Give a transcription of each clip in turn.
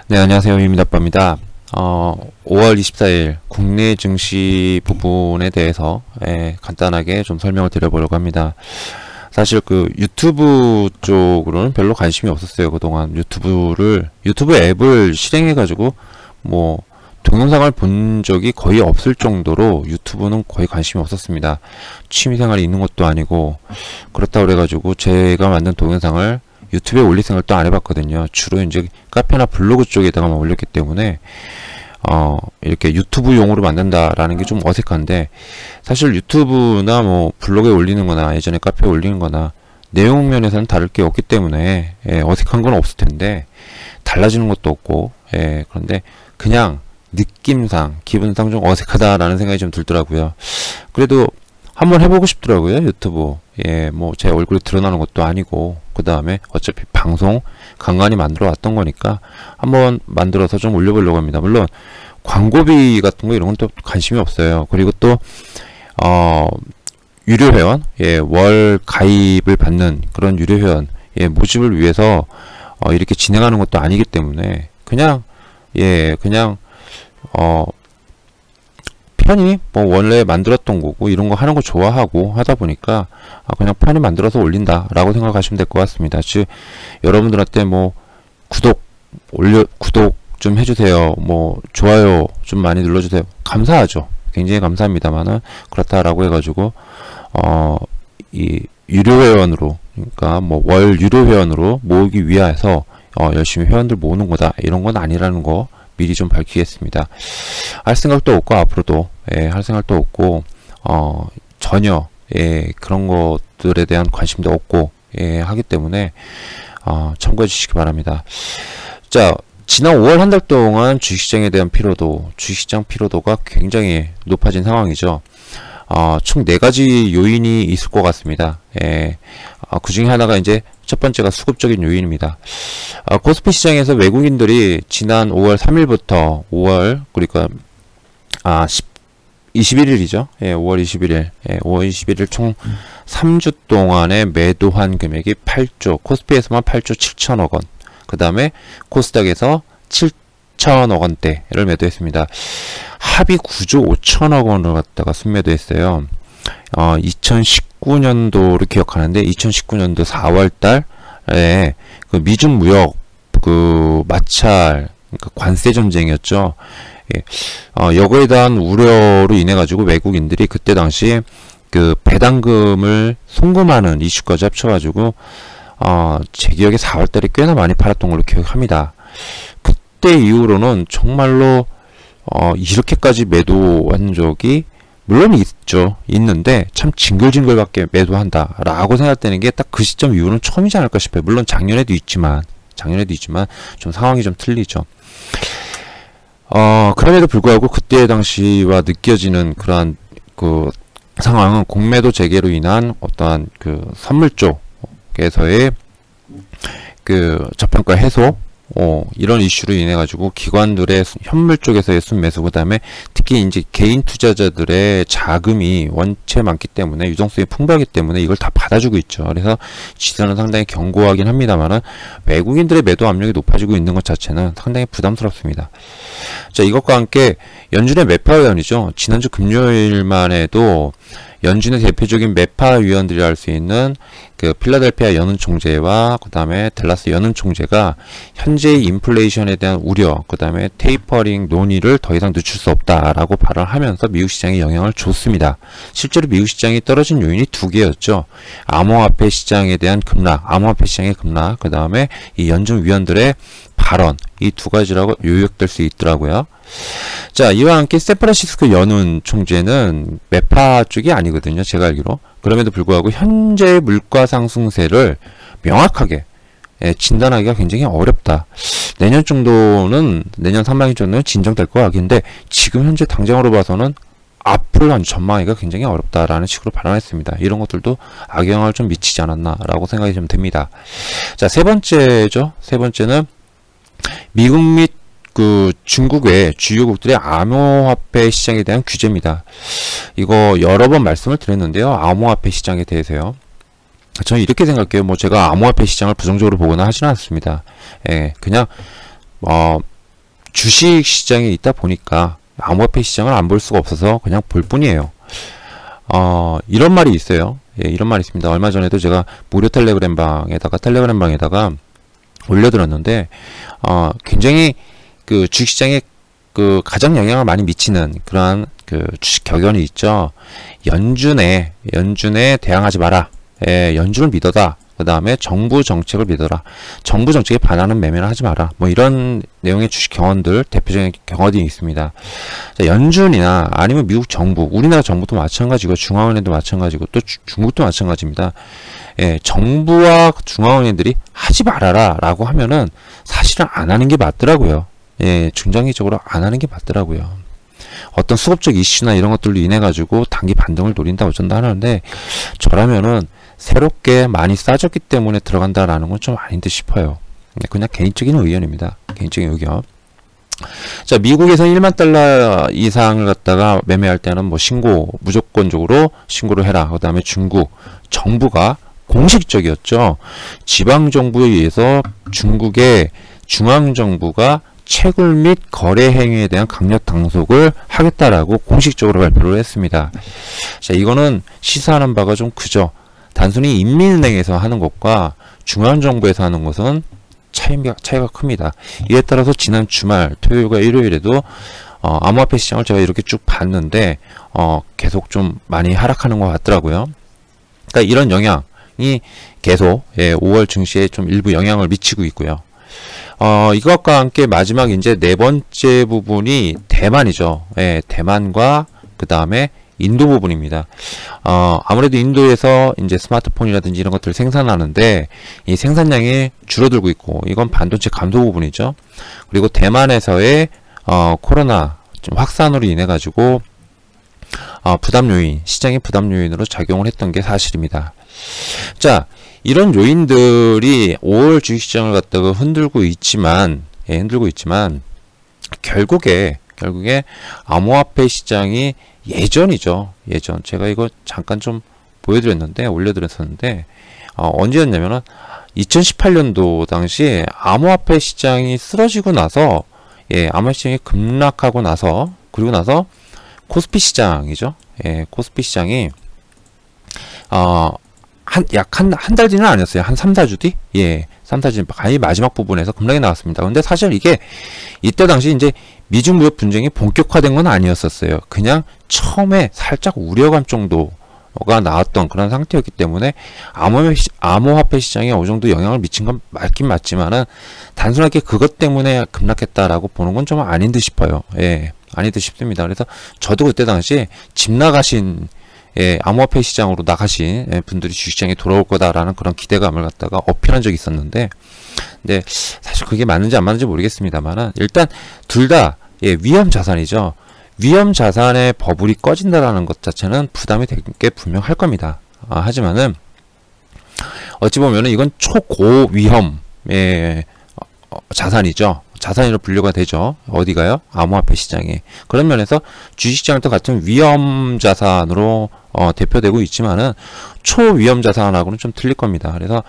네, 안녕하세요. 이민아빠입니다. 5월 24일 국내 증시 부분에 대해서 간단하게 좀 설명을 드려보려고 합니다. 사실 그 유튜브 쪽으로는 별로 관심이 없었어요. 그동안 유튜브 앱을 실행해가지고 뭐 동영상을 본 적이 거의 없을 정도로 유튜브는 거의 관심이 없었습니다. 취미생활이 있는 것도 아니고 그렇다고 그래가지고 제가 만든 동영상을 유튜브에 올릴 생각도 안 해봤거든요. 주로 이제 카페나 블로그 쪽에다가만 올렸기 때문에 이렇게 유튜브용으로 만든다라는 게 좀 어색한데, 사실 유튜브나 뭐 블로그에 올리는 거나 예전에 카페에 올리는 거나 내용 면에서는 다를 게 없기 때문에 어색한 건 없을 텐데 달라지는 것도 없고 그런데 그냥 느낌상 기분상 좀 어색하다라는 생각이 좀 들더라고요. 그래도 한번 해보고 싶더라고요. 유튜브 뭐 제 얼굴이 드러나는 것도 아니고, 그 다음에 어차피 방송 간간히 만들어 왔던 거니까 한번 만들어서 좀 올려보려고 합니다. 물론 광고비 같은 거 이런 건 또 관심이 없어요. 그리고 또 유료 회원, 월 가입을 받는 그런 유료 회원 모집을 위해서 이렇게 진행하는 것도 아니기 때문에 그냥 편히 뭐 원래 만들었던 거고 이런 거 하는 거 좋아하고 하다 보니까 그냥 편히 만들어서 올린다 라고 생각하시면 될 것 같습니다. 즉 여러분들한테 뭐 구독 좀 해주세요, 뭐 좋아요 좀 많이 눌러주세요, 감사하죠. 굉장히 감사합니다만은 그렇다라고 해가지고 이 유료 회원으로, 그러니까 뭐 월 유료 회원으로 모으기 위해서 열심히 회원들 모으는 거다 이런 건 아니라는 거 미리 좀 밝히겠습니다. 할 생각도 없고 앞으로도 할 생각도 없고 전혀 그런 것들에 대한 관심도 없고 하기 때문에 참고해 주시기 바랍니다. 자, 지난 5월 한 달 동안 주식시장에 대한 주식시장 피로도가 굉장히 높아진 상황이죠. 총 4가지 요인이 있을 것 같습니다. 그 중에 하나가 이제 첫 번째가 수급적인 요인입니다. 코스피 시장에서 외국인들이 지난 5월 3일부터 5월, 그러니까 21일이죠. 5월 21일. 5월 21일 총 3주 동안에 매도한 금액이 8조, 코스피에서만 8조 7천억 원, 그 다음에 코스닥에서 7천억 원대를 매도했습니다. 합이 9조 5천억 원을 갖다가 순매도했어요. 2019년도를 기억하는데 2019년도 4월달에 그 미중 무역 그 마찰, 그러니까 관세 전쟁이었죠. 여거에 대한 우려로 인해 가지고 외국인들이 그때 당시 그 배당금을 송금하는 이슈까지 합쳐가지고 제 기억에 4월달에 꽤나 많이 팔았던 걸로 기억합니다. 그때 이후로는 정말로 이렇게까지 매도한 적이 물론 있는데 참 징글징글밖에 매도한다 라고 생각되는 게 딱 그 시점 이후로는 처음이지 않을까 싶어요. 물론 작년에도 있지만 좀 상황이 좀 틀리죠. 그럼에도 불구하고 그때 당시와 느껴지는 그러한 그 상황은 공매도 재개로 인한 어떠한 그 선물 쪽에서의 그 저평가 해소, 이런 이슈로 인해 가지고 기관들의 현물 쪽에서의 순매수, 그 다음에 특히 이제 개인 투자자들의 자금이 원체 많기 때문에 유동성이 풍부하기 때문에 이걸 다 받아주고 있죠. 그래서 시세는 상당히 견고하긴 합니다만은 외국인들의 매도 압력이 높아지고 있는 것 자체는 상당히 부담스럽습니다. 자, 이것과 함께 연준의 매파 위원이죠. 지난주 금요일만 해도 연준의 대표적인 매파 위원들이 할 수 있는 그 필라델피아 연은 총재와 그 다음에 댈러스 연은 총재가 현재의 인플레이션에 대한 우려, 그 다음에 테이퍼링 논의를 더 이상 늦출 수 없다라고 발언하면서 미국 시장에 영향을 줬습니다. 실제로 미국 시장이 떨어진 요인이 2개였죠. 암호화폐 시장에 대한 급락, 암호화폐 시장의 급락, 그 다음에 이 연준 위원들의 발언, 이 2가지라고 요약될 수 있더라고요. 자, 이와 함께 샌프란시스코 연은 총재는 매파 쪽이 아니거든요, 제가 알기로. 그럼에도 불구하고 현재 물가 상승세를 명확하게 진단하기가 굉장히 어렵다. 내년 상반기 정도는 진정될 것 같긴데 지금 현재 당장으로 봐서는 앞으로 한 전망하기가 굉장히 어렵다라는 식으로 발언했습니다. 이런 것들도 악영향을 좀 미치지 않았나라고 생각이 좀 듭니다. 자, 세 번째죠. 세 번째는 미국 및 그 중국 외 주요국들의 암호화폐 시장에 대한 규제입니다. 이거 여러 번 말씀을 드렸는데요. 암호화폐 시장에 대해서요. 저는 이렇게 생각해요. 뭐 제가 암호화폐 시장을 부정적으로 보거나 하지는 않습니다. 그냥 주식 시장에 있다 보니까 암호화폐 시장을 안 볼 수가 없어서 그냥 볼 뿐이에요. 이런 말이 있어요. 예, 이런 말이 있습니다. 얼마 전에도 제가 무료 텔레그램방에다가 올려드렸는데, 굉장히 그 주식시장에 그 가장 영향을 많이 미치는 그러한 그 주식 격언이 있죠. 연준에 대항하지 마라. 예, 연준을 믿어라. 그 다음에 정부 정책을 믿어라. 정부 정책에 반하는 매매를 하지 마라. 뭐 이런 내용의 주식 경언들, 대표적인 경언이 있습니다. 자, 연준이나 아니면 미국 정부, 우리나라 정부도 마찬가지고 중앙은행도 마찬가지고 또 중국도 마찬가지입니다. 예, 정부와 중앙은행들이 하지 말아라 라고 하면은 사실은 안 하는 게 맞더라고요. 예, 중장기적으로 안 하는 게 맞더라고요. 어떤 수급적 이슈나 이런 것들로 인해 가지고 단기 반등을 노린다 어쩐다 하는데, 저라면은 새롭게 많이 싸졌기 때문에 들어간다라는 건 좀 아닌 듯 싶어요. 그냥 개인적인 의견입니다. 개인적인 의견. 자, 미국에서 1만 달러 이상을 갖다가 매매할 때는 뭐 무조건적으로 신고를 해라. 그 다음에 중국 정부가 공식적이었죠. 지방정부에 의해서 중국의 중앙정부가 채굴 및 거래 행위에 대한 강력 단속을 하겠다라고 공식적으로 발표를 했습니다. 자, 이거는 시사하는 바가 좀 크죠. 단순히 인민은행에서 하는 것과 중앙정부에서 하는 것은 차이가 큽니다. 이에 따라서 지난 주말 토요일과 일요일에도 암호화폐 시장을 제가 이렇게 쭉 봤는데 계속 좀 많이 하락하는 것 같더라고요. 그러니까 이런 영향이 계속 5월 증시에 좀 일부 영향을 미치고 있고요. 이것과 함께 마지막 이제 네 번째 부분이 대만이죠. 대만과 그 다음에 인도 부분입니다. 아무래도 인도에서 이제 스마트폰이라든지 이런 것들을 생산하는데 이 생산량이 줄어들고 있고, 이건 반도체 감소 부분이죠. 그리고 대만에서의 코로나 좀 확산으로 인해 가지고 시장의 부담 요인으로 작용을 했던 게 사실입니다. 자, 이런 요인들이 5월 주식시장을 갖다가 흔들고 있지만 결국에 암호화폐 시장이 예전이죠. 제가 이거 잠깐 좀 올려드렸었는데, 언제였냐면은 2018년도 당시에 암호화폐 시장이 쓰러지고 나서, 암호화폐 시장이 급락하고 나서, 그리고 나서 코스피 시장이죠. 코스피 시장이, 약 한 달 뒤는 아니었어요. 한 3, 4주 뒤? 3, 4주 뒤, 마지막 부분에서 급락이 나왔습니다. 근데 사실 이게, 이때 당시 이제 미중 무역 분쟁이 본격화된 건 아니었었어요. 그냥 처음에 살짝 우려감 정도가 나왔던 그런 상태였기 때문에 암호화폐 시장에 어느 정도 영향을 미친 건 맞긴 맞지만은 단순하게 그것 때문에 급락했다라고 보는 건 좀 아닌 듯 싶어요. 아닌 듯 싶습니다. 그래서 저도 그때 당시에 집 나가신 암호화폐 시장으로 나가신 분들이 주식시장에 돌아올 거다라는 그런 기대감을 갖다가 어필한 적이 있었는데, 근데 사실 그게 맞는지 안 맞는지 모르겠습니다만은 일단 둘 다 위험 자산이죠. 위험 자산의 버블이 꺼진다라는 것 자체는 부담이 될 게 분명할 겁니다. 하지만은 어찌 보면은 이건 초고 위험의 자산이죠. 자산으로 분류가 되죠. 어디가요? 암호화폐 시장에. 그런 면에서 주식시장도 같은 위험 자산으로 대표되고 있지만은 초위험 자산하고는 좀 틀릴 겁니다. 그래서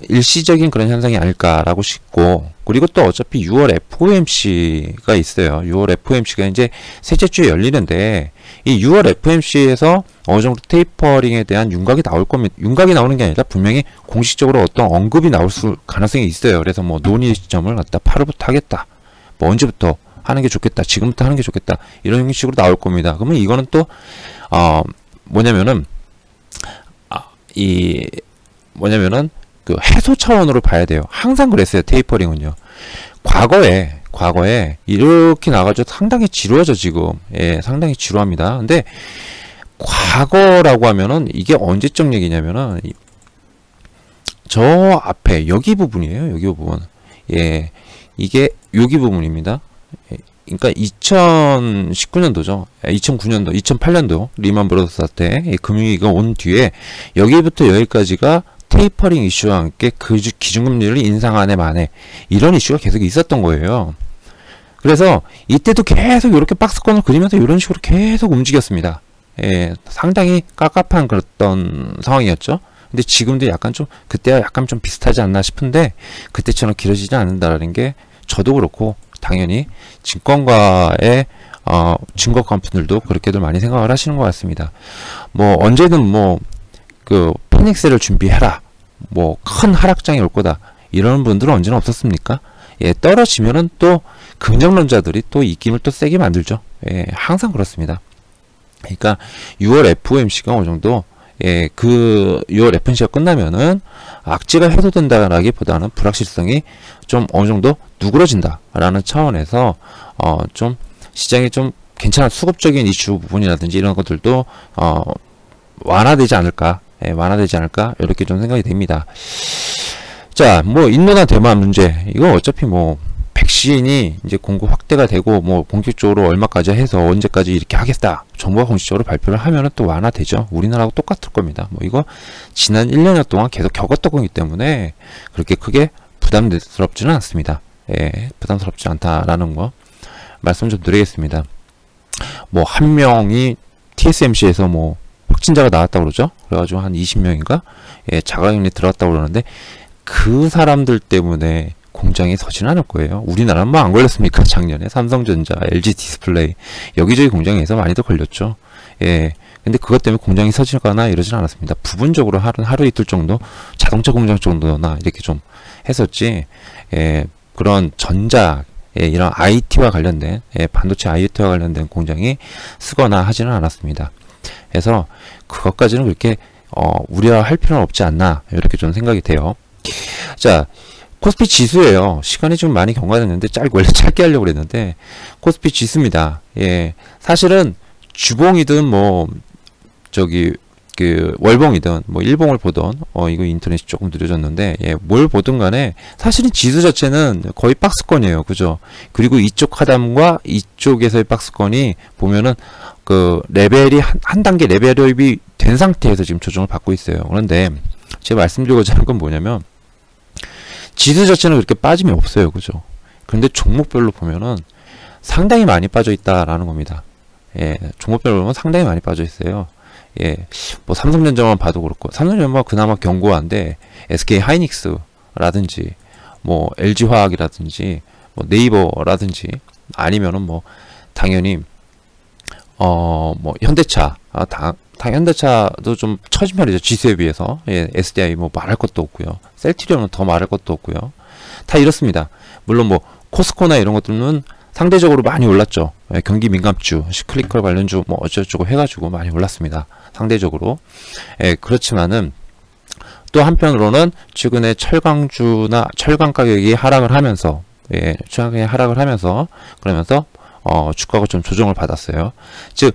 일시적인 그런 현상이 아닐까라고 싶고, 그리고 또 어차피 6월 FOMC가 있어요. 6월 FOMC가 이제 셋째 주에 열리는데, 이 6월 FOMC에서 어느 정도 테이퍼링에 대한 윤곽이 나올 겁니다. 윤곽이 나오는 게 아니라 분명히 공식적으로 어떤 언급이 나올 가능성이 있어요. 그래서 뭐 논의 시점을 갖다 8월부터 하겠다. 뭐 언제부터 하는 게 좋겠다. 지금부터 하는 게 좋겠다. 이런 형식으로 나올 겁니다. 그러면 이거는 또 뭐냐면은 그 해소 차원으로 봐야 돼요. 항상 그랬어요. 테이퍼링은요. 과거에 이렇게 나가지고 상당히 지루하죠, 지금. 상당히 지루합니다. 근데 과거라고 하면은 이게 언제적 얘기냐면은 저 앞에 여기 부분이에요. 여기 부분. 이게 여기 부분입니다. 그러니까 2019년도죠. 2009년도, 2008년도 리만 브러더스 사태 금융위기가 온 뒤에 여기부터 여기까지가 테이퍼링 이슈와 함께 그 기준금리를 인상하네 마네 이런 이슈가 계속 있었던 거예요. 그래서 이때도 계속 이렇게 박스권을 그리면서 이런 식으로 계속 움직였습니다. 상당히 깝깝한 그랬던 상황이었죠. 근데 지금도 약간 좀 그때와 약간 좀 비슷하지 않나 싶은데 그때처럼 길어지지 않는다라는 게 저도 그렇고 당연히 증권가의 증권가 분들도 그렇게들 많이 생각을 하시는 것 같습니다. 뭐 언제든 뭐 그 패닉셀을 준비해라, 뭐 큰 하락장이 올 거다, 이런 분들은 언제나 없었습니까? 예, 떨어지면은 또 긍정론자들이 또 입김을 또 세게 만들죠. 예, 항상 그렇습니다. 그러니까 6월 FOMC가 어느 정도, 예, 그 6월 FOMC가 끝나면은 악재가 해소된다라기보다는 불확실성이 좀 어느 정도 누그러진다라는 차원에서 좀 시장이 좀 괜찮은 수급적인 이슈 부분이라든지 이런 것들도 완화되지 않을까, 예, 완화되지 않을까, 이렇게 좀 생각이 됩니다. 자, 뭐 인도나 대만 문제, 이거 어차피 뭐 백신이 이제 공급 확대가 되고 뭐 본격적으로 얼마까지 해서 언제까지 이렇게 하겠다, 정부가 공식적으로 발표를 하면은 또 완화되죠. 우리나라하고 똑같을 겁니다. 뭐 이거 지난 1년여 동안 계속 겪었던 거기 때문에 그렇게 크게 부담스럽지는 않습니다. 예, 부담스럽지 않다라는 거 말씀 좀 드리겠습니다. 뭐 한 명이 TSMC에서 뭐 확진자가 나왔다고 그러죠. 그래가지고 한 20명인가? 예, 자가격리 들어갔다고 그러는데 그 사람들 때문에 공장이 서지는 않을 거예요. 우리나라는 뭐 안 걸렸습니까? 작년에 삼성전자, LG 디스플레이 여기저기 공장에서 많이들 걸렸죠. 예, 근데 그것 때문에 공장이 서지거나 이러진 않았습니다. 부분적으로 하루 이틀 정도 자동차 공장 정도나 이렇게 좀 했었지. 예, 그런 전자, 예, 이런 IT와 관련된, 예, 반도체 IT와 관련된 공장이 쓰거나 하지는 않았습니다. 그래서 그것까지는 그렇게 우려할 필요는 없지 않나, 이렇게 좀 생각이 돼요. 자, 코스피 지수예요. 시간이 좀 많이 경과됐는데 원래 짧게 하려고 그랬는데 코스피 지수입니다. 예, 사실은 주봉이든 뭐 저기 그 월봉이든 뭐 일봉을 보던 이거 인터넷이 조금 느려졌는데, 예, 뭘 보든 간에 사실은 지수 자체는 거의 박스권이에요. 그죠? 그리고 이쪽 하단과 이쪽에서의 박스권이 보면은 그 레벨이 한 단계 레벨업이 된 상태에서 지금 조정을 받고 있어요. 그런데 제가 말씀드리고자 하는 건 뭐냐면 지수 자체는 그렇게 빠짐이 없어요. 그죠? 그런데 종목별로 보면은 상당히 많이 빠져 있다라는 겁니다. 예, 종목별로 보면 상당히 많이 빠져 있어요. 예, 뭐 삼성전자만 봐도 그렇고, 삼성전자가 그나마 견고한데 SK 하이닉스라든지 뭐 LG화학이라든지 뭐 네이버라든지 아니면은 뭐 당연히 뭐 현대차, 현대차도 좀 처진 편이죠. 지수에 비해서. 예, SDI 뭐 말할 것도 없고요. 셀트리온은 더 말할 것도 없고요. 다 이렇습니다. 물론 뭐 코스코나 이런 것들은 상대적으로 많이 올랐죠. 예, 경기 민감주, 시클리컬 관련주 뭐 어쩌고저쩌고 해가지고 많이 올랐습니다. 상대적으로. 예, 그렇지만은 또 한편으로는 최근에 철강주나 철강 가격이 하락을 하면서, 예, 철강 가격이 하락을 하면서 그러면서 주가가 좀 조정을 받았어요. 즉,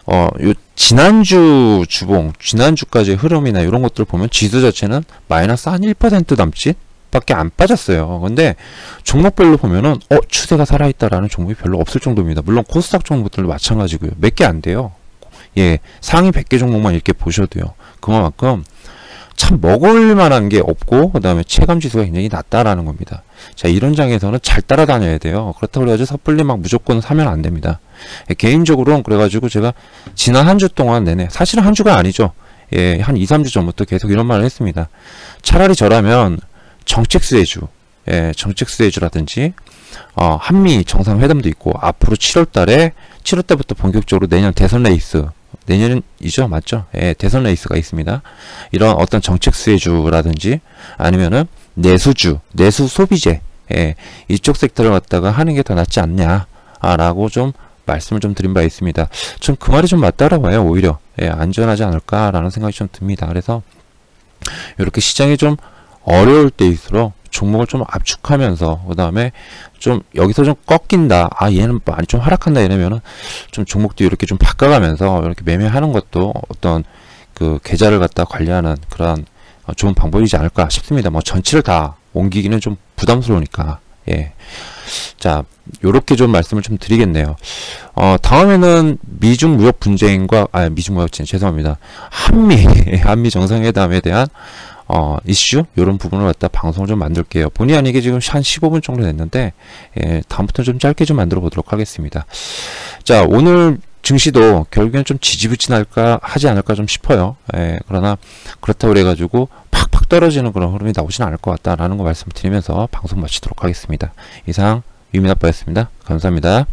요 지난주 주봉, 지난주까지의 흐름이나 이런 것들을 보면 지수 자체는 마이너스 한 1% 남짓 밖에 안 빠졌어요. 근데 종목별로 보면은 추세가 살아있다라는 종목이 별로 없을 정도입니다. 물론 코스닥 종목들도 마찬가지고요. 몇 개 안 돼요. 예, 상위 100개 종목만 이렇게 보셔도요. 그만큼 참 먹을 만한 게 없고, 그 다음에 체감 지수가 굉장히 낮다라는 겁니다. 자, 이런 장에서는 잘 따라다녀야 돼요. 그렇다고 해가지고 섣불리 막 무조건 사면 안 됩니다. 예, 개인적으로는 그래가지고 제가 지난 한 주 동안 내내, 사실은 한 주가 아니죠. 예, 한 2, 3주 전부터 계속 이런 말을 했습니다. 차라리 저라면 정책 수혜주, 예, 정책 수혜주라든지 한미 정상회담도 있고, 앞으로 7월 달부터 본격적으로 내년 대선 레이스, 내년이죠, 맞죠? 예, 대선 레이스가 있습니다. 이런 어떤 정책 수혜주라든지 아니면은 내수주, 내수 소비재, 예, 이쪽 섹터를 갖다가 하는 게 더 낫지 않냐라고 좀 말씀을 좀 드린 바 있습니다. 전 그 말이 좀 맞다라고 봐요. 오히려, 예, 안전하지 않을까라는 생각이 좀 듭니다. 그래서 이렇게 시장이 좀 어려울 때일수록 종목을 좀 압축하면서, 그 다음에 좀 여기서 좀 꺾인다, 얘는 많이 좀 하락한다 이러면은 좀 종목도 이렇게 좀 바꿔가면서 이렇게 매매하는 것도 어떤 그 계좌를 갖다 관리하는 그런 좋은 방법이지 않을까 싶습니다. 뭐 전체를 다 옮기기는 좀 부담스러우니까. 예. 자, 요렇게 좀 말씀을 좀 드리겠네요. 다음에는 미중 무역 분쟁과, 미중 무역 분쟁, 죄송합니다. 한미 정상회담에 대한 이슈, 요런 부분을 갖다 방송을 좀 만들게요. 본의 아니게 지금 한 15분 정도 됐는데, 예, 다음부터 좀 짧게 좀 만들어 보도록 하겠습니다. 자, 오늘 증시도 결국엔 좀 지지부진할까 하지 않을까 좀 싶어요. 예, 그러나 그렇다고 그래가지고 팍팍 떨어지는 그런 흐름이 나오진 않을 것 같다라는 거 말씀드리면서 방송 마치도록 하겠습니다. 이상 유민아빠였습니다. 감사합니다.